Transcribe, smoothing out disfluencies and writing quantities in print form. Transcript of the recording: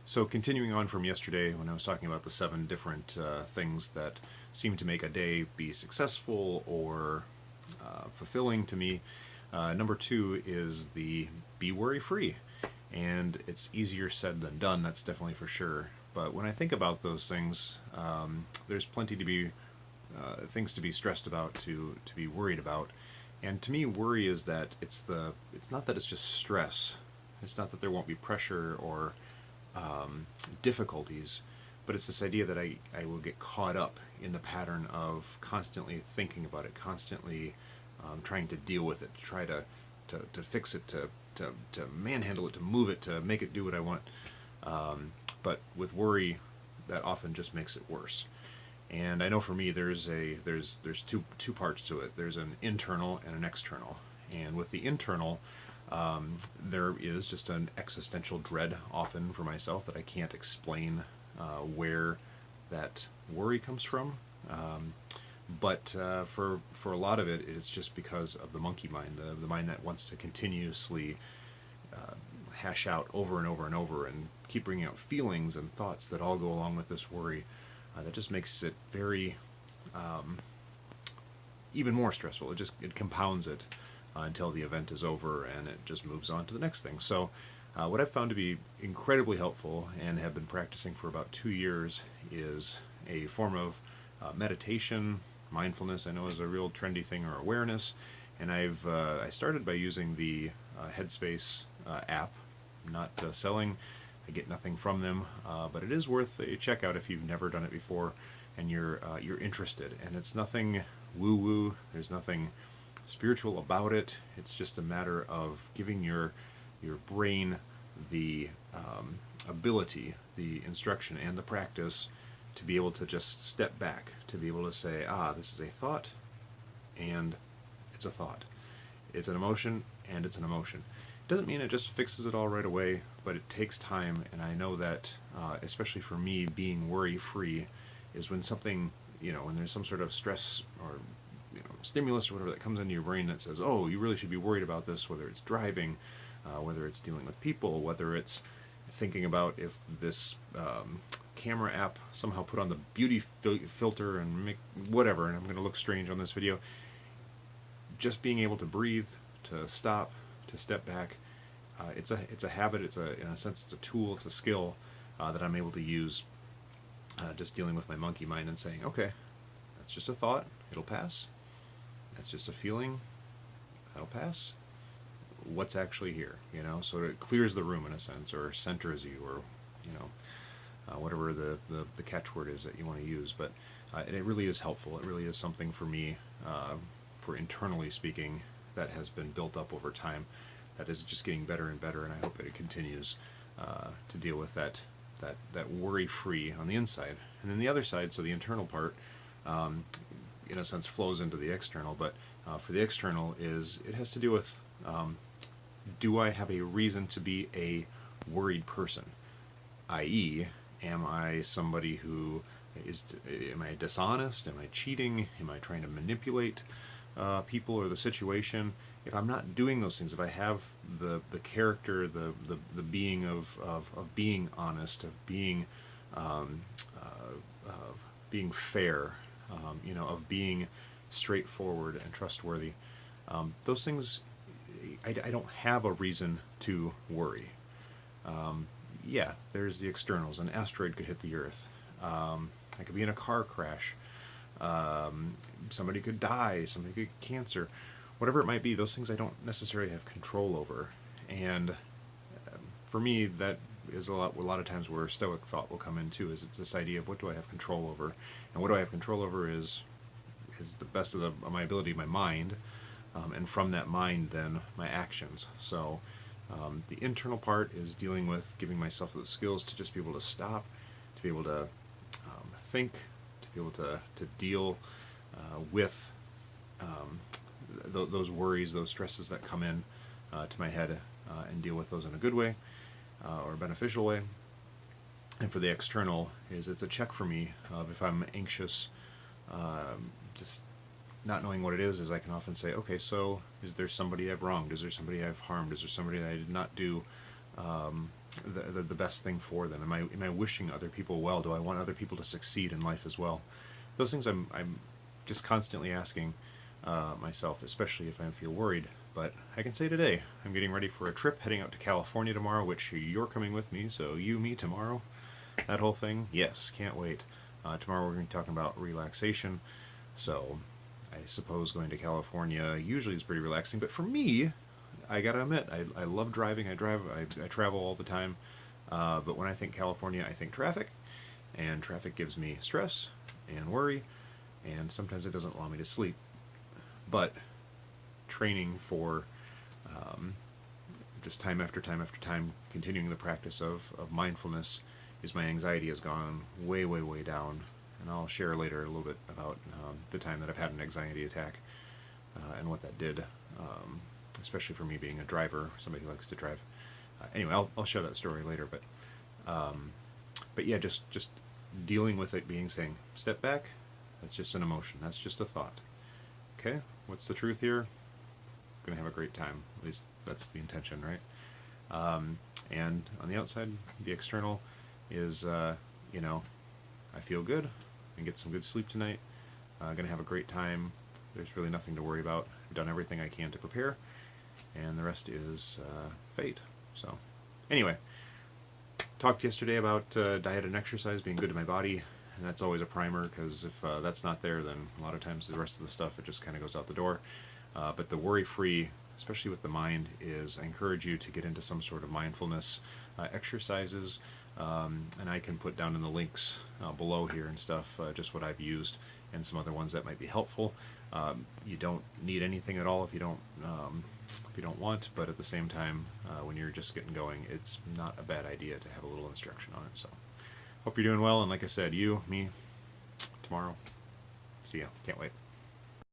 So continuing on from yesterday when I was talking about the 7 different things that seem to make a day be successful or fulfilling to me, number 2 is the be worry free. And it's easier said than done, that's definitely for sure. But when I think about those things, there's plenty to be things to be stressed about, to be worried about. And to me, worry is that it's not that it's just stress. It's not that there won't be pressure or difficulties, but it's this idea that I will get caught up in the pattern of constantly thinking about it, constantly trying to deal with it, to try to fix it, to manhandle it, to move it, to make it do what I want. But with worry, that often just makes it worse. And I know for me, there's two parts to it. There's an internal and an external. And with the internal, there is just an existential dread often for myself that I can't explain where that worry comes from. But for a lot of it, it's just because of the monkey mind, the mind that wants to continuously hash out over and over and over and keep bringing out feelings and thoughts that all go along with this worry. That just makes it very even more stressful. It compounds it until the event is over and it just moves on to the next thing. So what I've found to be incredibly helpful and have been practicing for about 2 years is a form of meditation. Mindfulness I know is a real trendy thing, or awareness, and I started by using the Headspace app. I'm not selling, I get nothing from them, but it is worth a check out if you've never done it before and you're interested. And it's nothing woo-woo. There's nothing spiritual about it. It's just a matter of giving your brain the ability, the instruction, and the practice to be able to just step back, to be able to say, this is a thought, and it's a thought. It's an emotion, and it's an emotion. Doesn't mean it just fixes it all right away, but it takes time, and I know that, especially for me, being worry-free is when something, when there's some sort of stress or stimulus or whatever that comes into your brain that says, oh, you really should be worried about this, whether it's driving, whether it's dealing with people, whether it's thinking about if this camera app somehow put on the beauty filter and make whatever, and I'm going to look strange on this video. Just being able to breathe, to stop, to step back, it's a habit. In a sense, it's a tool. It's a skill that I'm able to use. Just dealing with my monkey mind and saying, okay, that's just a thought. It'll pass. That's just a feeling. That'll pass. What's actually here? So it clears the room in a sense, or centers you, or whatever the catchword is that you want to use. But it really is helpful. It really is something for me, for internally speaking, that has been built up over time, that is just getting better and better, and I hope that it continues to deal with that worry-free on the inside. And then the other side, so the internal part, in a sense, flows into the external. But for the external, it has to do with, do I have a reason to be a worried person? I.e., am I somebody who am I dishonest? Am I cheating? Am I trying to manipulate people or the situation? If I'm not doing those things, if I have the character, the being of being honest, of being fair, of being straightforward and trustworthy, those things, I don't have a reason to worry. Yeah, there's the externals. An asteroid could hit the Earth. I could be in a car crash. Somebody could die. Somebody could get cancer. Whatever it might be, those things I don't necessarily have control over. And for me, that is a lot of times where Stoic thought will come in too. Is it's this idea of what do I have control over, and what do I have control over is the best of my ability, my mind, and from that mind, then my actions. So. The internal part is dealing with giving myself the skills to just be able to stop, to be able to think, to be able to deal with those worries, those stresses that come in to my head, and deal with those in a good way or a beneficial way. And for the external, it's a check for me of if I'm anxious, just not knowing what it is I can often say, okay, so is there somebody I've wronged? Is there somebody I've harmed? Is there somebody that I did not do the best thing for them? Am I wishing other people well? Do I want other people to succeed in life as well? Those things I'm just constantly asking myself, especially if I feel worried. But I can say today, I'm getting ready for a trip heading out to California tomorrow, which you're coming with me, so you, me, tomorrow. That whole thing, yes, can't wait. Tomorrow we're going to be talking about relaxation, so I suppose going to California usually is pretty relaxing, but for me, I gotta admit, I love driving. I travel all the time, but when I think California, I think traffic, and traffic gives me stress and worry, and sometimes it doesn't allow me to sleep. But training for just time after time after time, continuing the practice of mindfulness, is my anxiety has gone way, way, way down. And I'll share later a little bit about the time that I've had an anxiety attack and what that did, especially for me being a driver, somebody who likes to drive. Anyway, I'll share that story later. But yeah, just dealing with it, saying, step back. That's just an emotion. That's just a thought. Okay, what's the truth here? Gonna have a great time. At least that's the intention, right? And on the outside, the external is, I feel good. I get some good sleep tonight. Gonna have a great time. There's really nothing to worry about. I've done everything I can to prepare, and the rest is fate. So, anyway, talked yesterday about diet and exercise being good to my body, and that's always a primer, because if that's not there, then a lot of times the rest of the stuff, it just kind of goes out the door. But the worry-free, especially with the mind, is I encourage you to get into some sort of mindfulness exercises, and I can put down in the links below here and stuff just what I've used and some other ones that might be helpful. You don't need anything at all if you don't want, but at the same time, when you're just getting going, it's not a bad idea to have a little instruction on it. So, hope you're doing well, and like I said, you, me, tomorrow. See ya. Can't wait.